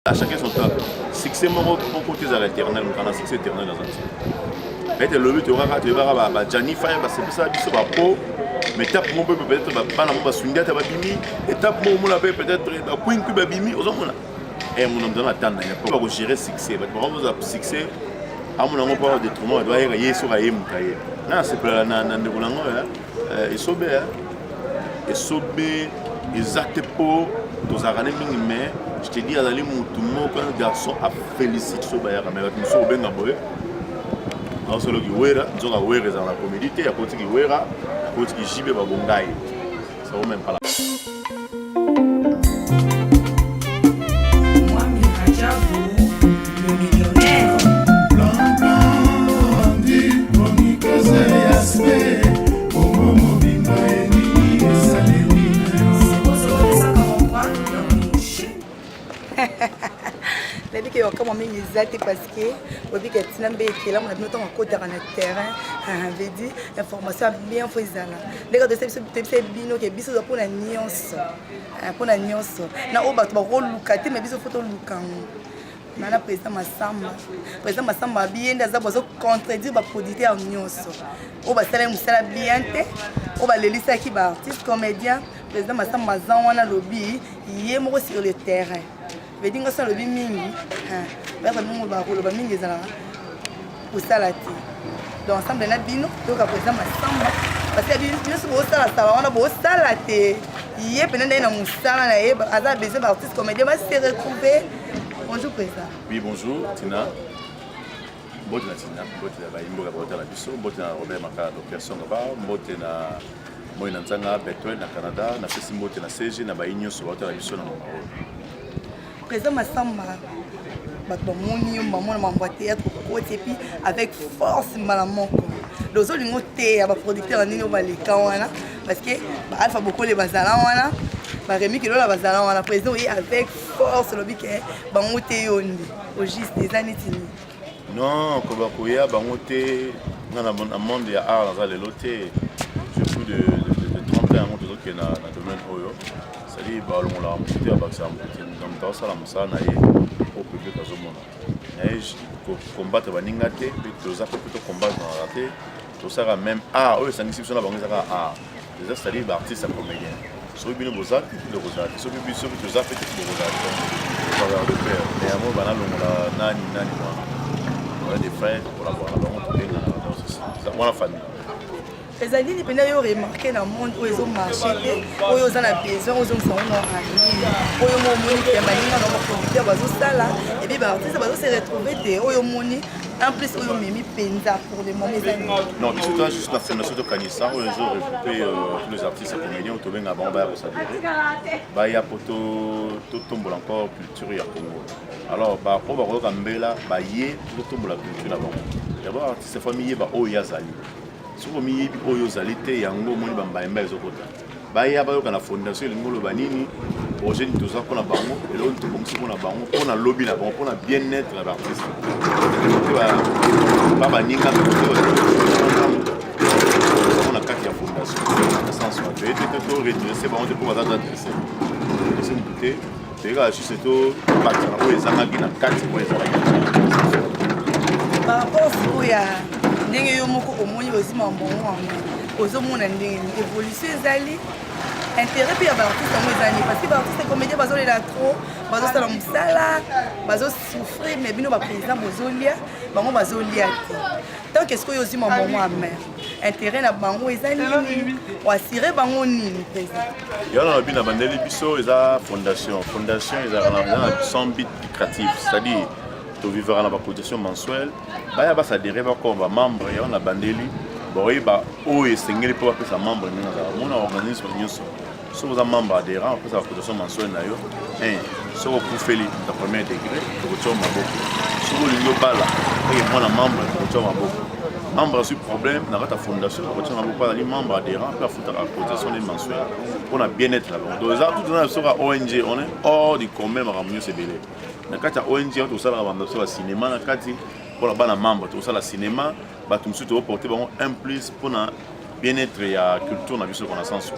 À chacun son temps. Succès, mon côté à l'éternel, mon canal succès éternel dans un petit. Mais le but, tu vas Gianni Fire, c'est ça, c'est pas peau. Mais tape mon peu peut-être, pas la mot swinga, tu vas bimi. Et tape mon peu peut-être, queen cube bimi, aux hommes là. Et mon homme dans la table, il n'y a pas de gérer succès. Mais pour avoir succès, à mon homme, pas de tournoi, il doit y aller sur la yémou. Non, c'est pas la nandéroulango, et sobe, et sobe, et zatepo, tous arranés mais. Je te dis, Azali Moutoumou, un garçon a félicité ce baillard, mais il faut bien aboyer. Alors, c'est le qui ouera, ils ont oué dans la comédie, il y a côté qui ouera, côté qui jibe babongaï. Ça vaut même pas là. Moi, Mikajabou, le millionnaire. Blanc, blanc, dit, chronique, c'est aspect. Momo, mobimba, eni, salé. C'est pour ça qu'on parle de nabi ke wakama mingi ezate parce que obi ke tina mbe ekela mona bino ntango akotaka na terrain veut dire information bien fo ezala ndenge tobisa bino ke biso oza mpona nyonso na oyo bato bakoluka te me biso fo tolukango nana président Massamba abiyende aza bazocontredire baproducteur nyonso oyo basalaki mosala bien te oyo balelisaki baartiste comédien président Massamba aza wana lobi ye moko sur le terrain veut dire que le mingi baka mungu bakoloba mingi ezala kosala te donc ensemble na bino toka président Massamba parce que bino so bosala wana bosala te ye pena ndai na mosala na ye aza besoin d'artiste comédien va se retrouver. Bonjour président. Oui, bonjour Tina. Bonjour Tina, bonjour Baimbo Gabota la biso, bonjour Robert Makala Dr Songaba, bonjour na Moïna Nzanga Betwell na Canada, na fesi bonjour na CG na Bainyo so bonjour la biso na Mongao. Président Massamba, bamoni mamona mambo théâtre côté puis avec force malamoko. Lozo lingo te ba producteur nini baleka wana parce que Alpha beaucoup les bazala wana ba Rémi Kilo la bazala wana président oui avec force lobi ke bango te yondi au juste des années tini. Non, ko ba koya bango te na monde ya art dans les lotés. J'ai plus de 30 ans tout que na domaine oyo. C'est-à-dire ba longola monter ba ça monter donc dans ça la musa na ye au public azomona. Neige combattre baninga te puis toza plutôt combattre na raté. Tout ça même art oyo ça ngisipso na bango ça art. Déjà c'est-à-dire ba artiste comédien. Soki bino boza le boza soki biso toza fait le boza. Ça va de faire. Mais amo bana longola nani moi. Des frères collaborer bango to benga dans ça. Moi la famille. ezali lipenda yo remarqué na monde oyo ezomarché te oyo oza na besoin ozongisa ngo na ligne oyo momoni te baninga na baproducteur bazosala ebi baartiste bazose retrouver te oyo moni en plus oyo memi mpenza pour le moment ezali non biso toza juste na fondation tokanisa oyo ezorecouper tous les artistes comédiens oyo tobenga bango baya kosadire baya po totombola encore culture ya Congo alors po bakoyoka mbela baye totombola culture na bango d'abord artiste famille yeba oyo yazali soko miyebi oyo ozali te yango omoni bambayemba ezokota baya bayoka na fondation elingi oloba nini projet nini toza mpona bango eloko tobongisi mpona bango mpona lobi na bango mpona bien-être ya baartiste te babaninga mpona kati ya fondation na sens wa toye te toredresse bango te mpo baza tadresse ese mutu te toyekaka juste tobakisana oyo ezangaki na kati oyo ezalaki par rapport oya ndenge yo moko omoni ozima mbongo wango ozomona ndenge évolution ezali intérêt mpe ya baartiste yango ezali parce que baartiste comédien bazolela trop bazosala mosala bazosouffrir mais bino baprésident bozolia bango bazolia te tant que ceque oyo ozima mbongo ya mare intérêt na bango eza nini oassire bango nini président yana na bino bandeli biso eza fondation ezalaka na sans but lucratif c'est-à-dire to vivra na ba cotisation mensuelle baya ba s'adhérer ba ko ba membre ya na bandeli boyeba o esengeli po ba sa membre ni na mona organisme nyonso so vous membre adhérent après sa cotisation mensuelle na yo so pour feli ta premier degré to ko maboko so lingo bala et moi na membre ko maboko membre sur problème na ta fondation ko to maboko ali membre adhérent pour foutre la cotisation mensuelle pour bien-être là donc ça tout dans sera ONG on est hors du commun maramio c'est belé na kati ya ONG to sala ba ndosala cinéma na kati pour bana membre to sala cinéma ba tout musu to porter bango un plus pour na bien-être ya culture na biso connaissance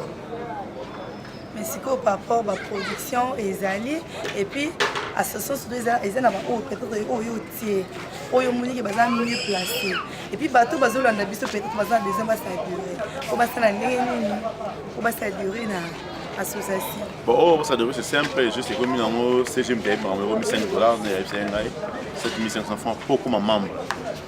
mais sikoyo par rapport baproduction ezali et puis association surtout eza na baoyo peut-être oyo tie oyo omoniki baza mieux placé et puis bato bazolanda biso peut-être baza na besoin basala durée po basala ndenge nini po basala durée na association. Bon, oh, ça devrait c'est simple, juste c'est comme un CGMP, mais $5, ngai 7500 francs pour comme membre.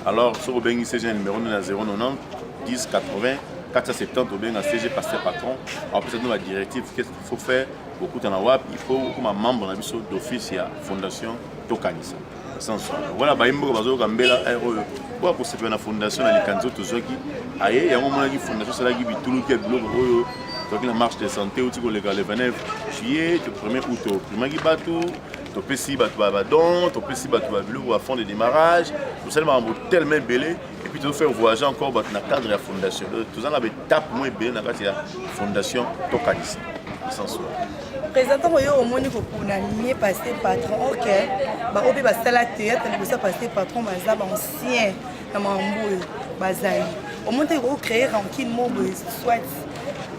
Alors, sur le bengi CG numéro 090 10 80 470 au bengi CG passer patron. Après ça nous la directive qu'est-ce qu'il faut faire beaucoup de WAP, il faut comme membre na biso d'office ya fondation Tokanisa. Sans voilà ba imbo bazo kambela RE. Pour que c'est une fondation na likanzo tozoki. Aye, ya ngomona ki fondation sala ki bitulu ke biloko oyo donc la marche de santé où tu le 29 juillet, le 1er août, le 1er bateau, tu peux si tu vas don, tu peux si tu vas fond de démarrage, tu sais tellement belé et puis tu vas faire voyager encore dans le cadre de la fondation. Tu as une étape moins belle dans la fondation Tokanisa. Sans soi. Présentement, au moins, pour n'animer passer patron, ok, bah on peut passer la théâtre, on peut passer patron, bah ça ancien, dans ma mboule, bah ça. Au moins, tu peux créer rancune mobile, soit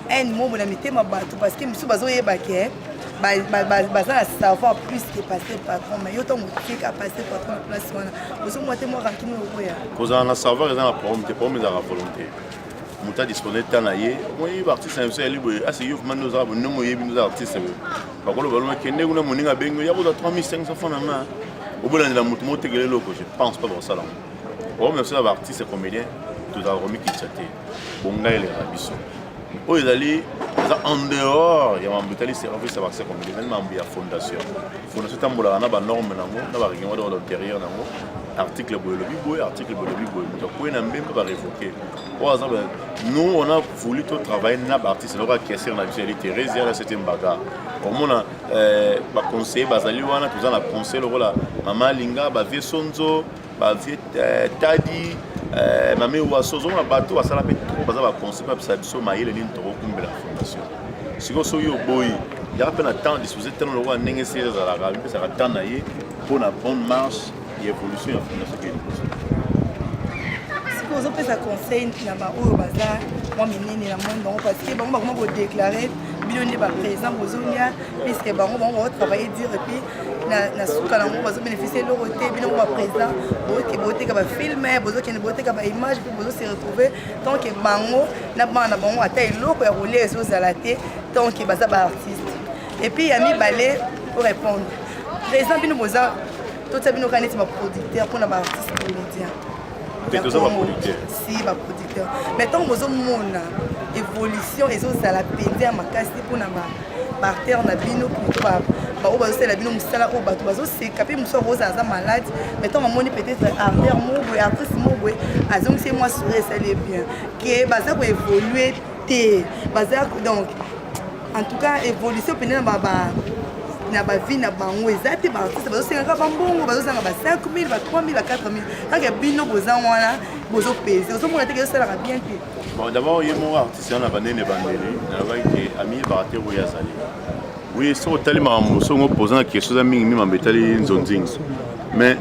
un mot de mettre ma bateau parce que monsieur bazo yebake baza savoir plus que passer patron mais yo to motique à passer patron place wana ozo moite mo rankini okoya koza na savoir eza na problème te problème eza la volonté muta disponible tanaye moi artiste na monsieur libre asi yo man nous avons no moyebi nous artiste ba ko lo baloma kende kuna moninga bengo ya koza 3500 francs na ma obola ndela mutu motegele loko je pense pas pour ça là bon monsieur artiste comédien tout a remis qui chaté bonga ele rabiso oh ils allaient en dehors il y a un bétail service à accès comme les membres de la fondation tambola na ba norme nango na ba règlement de l'intérieur nango article bolobi boy article bolobi boy donc quoi na même pas révoquer par exemple nous on a voulu tout travailler na ba artiste loka caisser na vie Thérèse ya la 7e bagarre comme on a ba conseiller bazali wana tout ça na conseil le rôle maman linga ba vie sonzo ba vie tadi mamé wasozo na bateau asala pe baza ba conseil pa biso maïle ni ntoko kumbela fondation siko so yo boy ya pe na temps disposer tellement le roi ndenge c'est za la rabi ça temps na ye pour la bonne marche et évolution ya fondation siko zo pesa conseil na ba oyo baza moi minene na monde parce que bango bakoma ko déclarer bilonné ba président bozonia puisque bango va travailler dire et puis na suka na bazo bénéficier de l'autorité bino ba président bote ka ba filmer bozo kene bote ka ba image puis bozo se retrouver tant que bango na bana bango ata eloko ya rouler zo zalaté tant que baza ba artiste et puis ya mi balé pour répondre président bino boza tout ça bino kaneti ba producteur pour na ba artiste comédien tout ça ba producteur si ba producteur mais tant bozo mona évolution et zo zala pédia makasi pour na ba parterre na bino pour ba o bazo la bino musala o bato bazo se kapi muso roza za malade mais tant moni peut-être artère mo artiste mo azong c'est moi sur ça les bien que baza ko évoluer té baza donc en tout cas évolution pendant na ba vie na bango ezati ba artiste bazo senga ba mbongo bazo sanga ba 5000 ba 3000 ba 4000 tant que bino boza wana bozo peser ozo mona te que ça la bien té bon d'abord il y a mon artiste na banene bandeli na ba ki ami parterre wo ya sali oui, si on est posant quelque chose à minimum en bétail nzonzing. Mais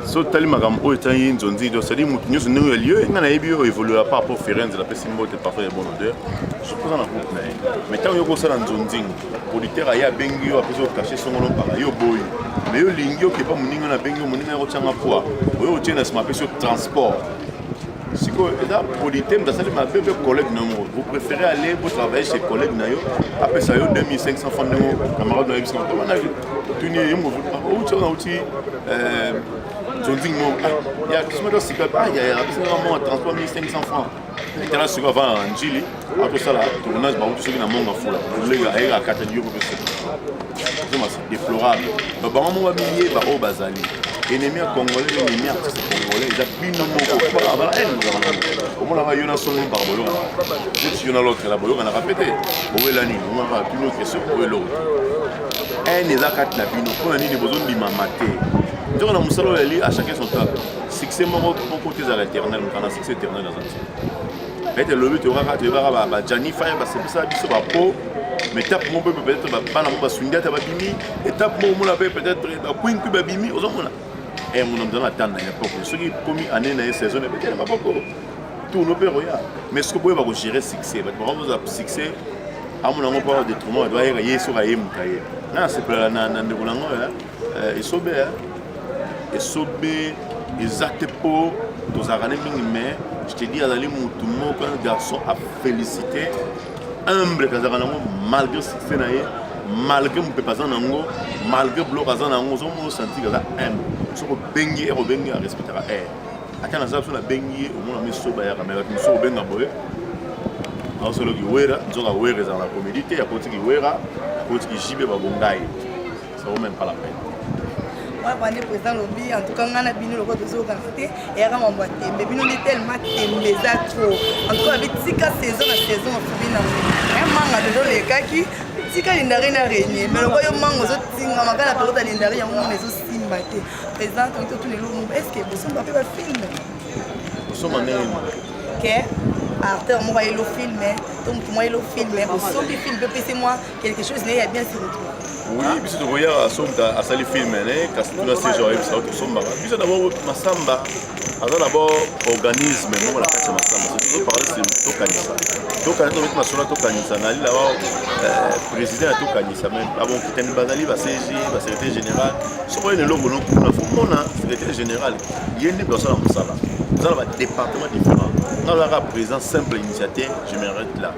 si on est nzonzing, c'est-à-dire que nous avons lieu, nous avons évolué par rapport à Ferenz, la personne qui parfois de bonne odeur. Je pense en groupe. Mais tant que nous avons nzonzing, producteur a bengio après au caché son nom par yo boy. Mais yo lingio qui pas moninga na bengio moninga ko tchanga poa. Yo tchena se m'appelle sur transport. Si vous avez un collègue, vous préférez aller pour travailler chez collègues. Après ça, 2500 francs de camarades de la vie. Tu n'es pas il y a un transport 1500 francs. Maintenant, si vous avez un Gili, après ça, tout le monde va se faire un monde en foule. Vous voulez aller à 4 jours pour c'est déplorable. Mais bon, on va millier au Bazali. Ennemi congolais, ennemi artiste congolais, ils appuient nos mots. Voilà, comment on va y en a son nom par bolo. Si on a l'autre là, bolo, on a répété. Où est l'année? On va plus l'autre question. Où est l'autre? Un des actes n'a plus nos des besoins de m'amater. Donc on a moussalo à chacun son temps. Succès mon côté à l'éternel, on a succès éternel dans un temps. Mais le but, tu vas Gianni Fire, c'est ça, il va peau. Mais tape mon peu peut-être pas la mouba swinga ta babimi et tape mon la peut-être la queen que babimi aux hommes là et mon homme dans la table il y a pas ceux qui commis année na saison peut-être pas beaucoup tout nos pères mais ce que vous pouvez pas gérer succès vous avez succès amona ngo pas détournement doit y sur aye mutaye na c'est pour na ndeko nango esobe exacte po tozakane mingi mais je te dis azali mutu moko un garçon à féliciter humble kazaka nango malgré succès na ye malgré mpepaza nango malgré bloc aza nango ozomo sentir kaza humble soko bengi a respecter ata na sababu na bengi omona misoba ya kamera miso benga boye solo ki wera nzoka wera za la comédie te ya koti ki wera koti ki jibe babongai ça vaut même pas la peine. Ouais, quand le président lobby en tout cas on a bino le côté zo kanté et ra mambo tembe bino ni tellement tembe za trop en tout cas avec tika saison na saison fubina un manga de le kaki tika lindari na régner mais le koyo mango zo tinga makala période lindari ya mo mezo simba te président tout les lots est-ce que vous sommes pas fait film nous sommes en que Arthur moi il le film donc moi il le film au son du film peut passer moi quelque chose là il y a bien se retrouver. Oui, biso to koya asomta asali film né kasi tuna séjour et ça to somba biso d'abord masamba aza d'abord organisme mo la kati masamba c'est toujours parler c'est to kanisa masolo to kanisa na lila wa président to kanisa même avant kitani bazali ba CG ba secrétaire général so ko ne logo no kuna fomona secrétaire général yende personne en sala dans un département différent dans la président simple initiative je m'arrête là.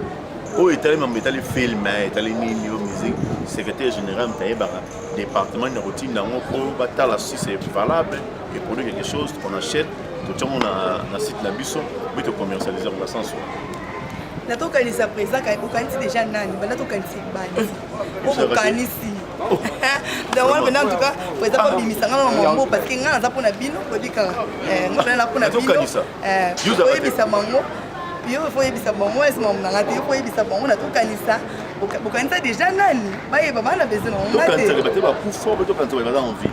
Oh, il est même étalé film, il est allé niveau musique, secrétaire général, il département de routine, pour battre si c'est valable et produire quelque chose qu'on achète, tout le monde a site la buisson, mais de commercialiser en sens. La toka ni sa président quand on connaît déjà nani, mais la toka ni c'est bani. On connaît ici. Donc on en tout cas, président pas bimisa ngana mambo parce que ngana za pona bino, ko dika ngana la pona bino. Yo bimisa mambo. Yo faut yebisa bango est mon nanga te faut yebisa bango na tokanisa bokanisa déjà nani baye baba na besoin on a tokanisa bate ba kufa ba tokanisa ba en vie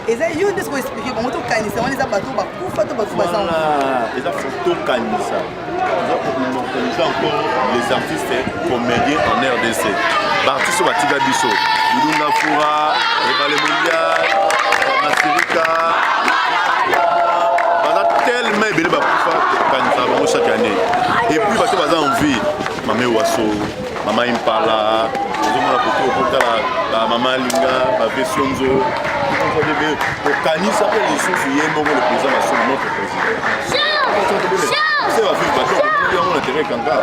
eza yo ndesko expliquer bango tokanisa on eza bato ba kufa to bato baza eza tokanisa eza encore les artistes comédiens en RDC artistes batika biso Ilunga Fura Ebale Mondial Masirika tellement belé ba kufa kanisa bango chaque année et puis bato baza en vie Mame Waso Mama Impala ozomona koto okotala Mama Linga ba Besonzo au kanisa pe lisusu ye moko le président national notre président c'est va vivre bato on a intérêt kanga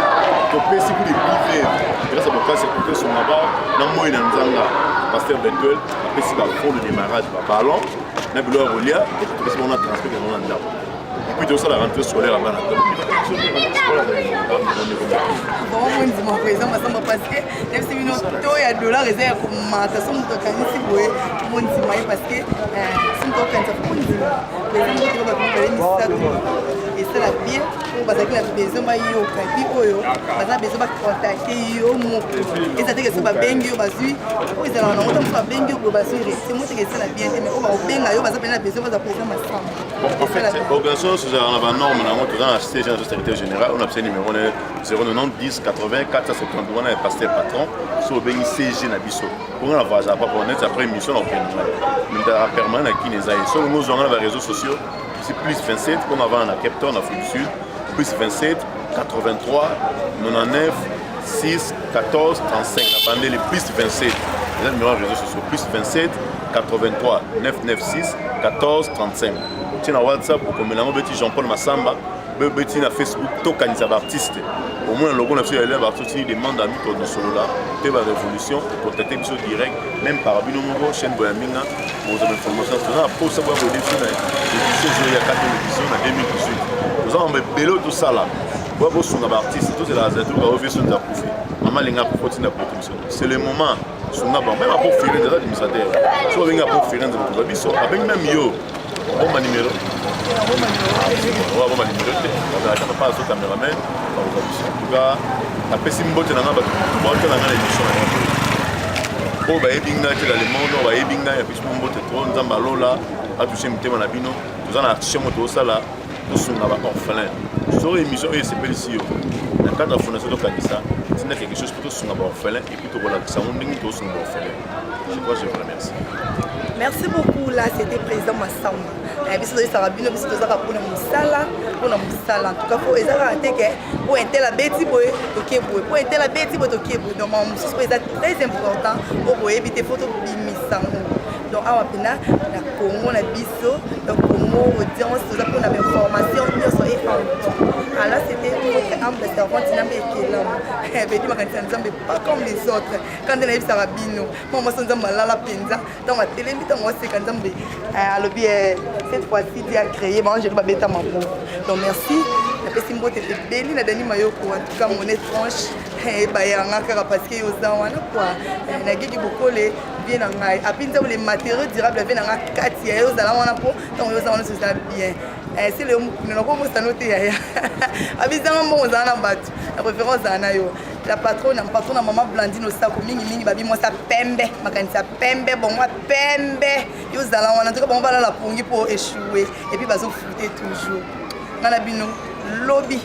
to pesi pour les vivre grâce à beaucoup c'est que son là-bas dans moi na nzanga pasteur Betuel pesi ba fond de démarrage ba ballon na bilo rolia et tout ce qu'on a transmis dans le ndako. Et puis tout ça la rentrée scolaire avant la bon on dit mon président masamba parce que même si bino to ya dollar eza ko mata so muto kanisi boye mon dit mai parce que si muto kanisa ko ndi président ko ba ko ni et ça la bien pour bazaki la besoin ba yo kati oyo baza besoin ba contacter yo moko et ça te que ça ba bengi yo bazui o ils allons on ba bengi yo bazui c'est moi que ça la bien mais on va benga yo baza pena besoin ba président masamba en fait organisation sur la norme on a acheté le secrétaire général on a pris numéro 090 10 80 471 on a pasteur patron sur bengi CG na biso pour on va pas pour net après émission on fait mais permanent qui les a sur nos on a les réseaux sociaux c'est plus 27 comme avant à Cape Town, Afrique du Sud, plus 27, 83, 99, 6, 14, 35. La bande est plus 27. Les numéros réseaux sociaux, plus 27, 83, 996, 14, 35. Tiens, à WhatsApp, pour que nous petit Jean-Paul Massamba, petit na Facebook, tokanisa artiste. Au moins, le logo n'a pas eu l'air de demande à nous de solo là, de la révolution, contacter nous direct, même par Binomo, chaîne Boyaminga, pour vous informations. Nous avons posé pour des films, il y a 4 émissions en 2018. Nous avons un bélo tout ça là. Vous avez un artiste, tout c'est là, vous avez vu la profil. Maman Linga pour continuer la production. C'est le moment, même pour faire des administrateurs. Si vous avez un pour faire des administrateurs, avec même yo, bon numéro. On va numéro. On va pas passer au caméraman. En tout cas, la pessimité de la l'émission. Oh, bah, ebinga, tu as le monde, on va ebinga, et puis je m'en botte trop, nous avons balola, à toucher mon thème à la bino, nous avons action de ça là, nous sommes orphelins. Sur l'émission, c'est pas ici. Dans le cadre de la fondation de Kanisa, c'est quelque chose pour tous sommes orphelins et puis tout voilà, ça on dit que tous sommes orphelins. Je crois que je vous remercie. Merci beaucoup. Là, c'était président Massamba. Biso de Sarabino, biso de Zaka pour Moussala. En tout cas, pour les arrêter que pour entrer la bêtise, pour entrer la bêtise, pour donc c'est très important pour éviter photo bimisango. Donc à Wapina, la Congo, la biso, donc Congo, audience, tout ça pour la information, bien sûr et en alors c'était notre âme de servante, il n'a pas été là. Mais pas comme les autres. Quand on a eu Sarabino, moi je suis malala penza. Dans ma télé, moi c'est quand cette fois-ci il a créé, moi je vais pas bêta ma peau. Donc merci. La personne qui était belle, la dernière maillot pour en tout cas mon étrange. Parce que aux gens quoi, na gigi beaucoup les bien en maille. Après les matériaux durables viennent en quartier. Aux gens on a pour donc aux gens se sentent bien. C'est le nous comme ça noté ailleurs. Après ça on bon aux gens battu. La préférence à yo. La patronne maman Blandine au sac mingi babi moi ça pembe, makanisa pembe bon moi pembe. Yo zala on en tout cas bon va la pongi pour échouer et puis bazo fouter toujours. Nana bino lobby